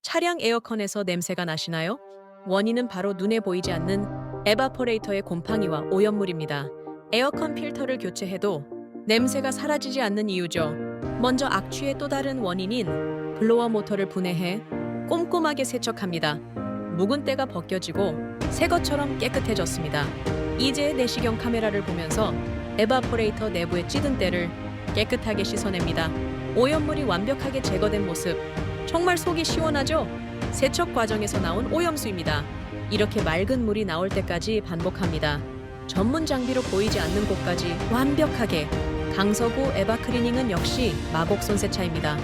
차량 에어컨에서 냄새가 나시나요? 원인은 바로 눈에 보이지 않는 에바포레이터의 곰팡이와 오염물입니다. 에어컨 필터를 교체해도 냄새가 사라지지 않는 이유죠. 먼저 악취의 또 다른 원인인 블로어 모터를 분해해 꼼꼼하게 세척합니다. 묵은 때가 벗겨지고 새 것처럼 깨끗해졌습니다. 이제 내시경 카메라를 보면서 에바포레이터 내부의 찌든 때를 깨끗하게 씻어냅니다. 오염물이 완벽하게 제거된 모습, 정말 속이 시원하죠? 세척 과정에서 나온 오염수입니다. 이렇게 맑은 물이 나올 때까지 반복합니다. 전문 장비로 보이지 않는 곳까지 완벽하게. 강서구 에바클리닝은 역시 마곡 손세차입니다.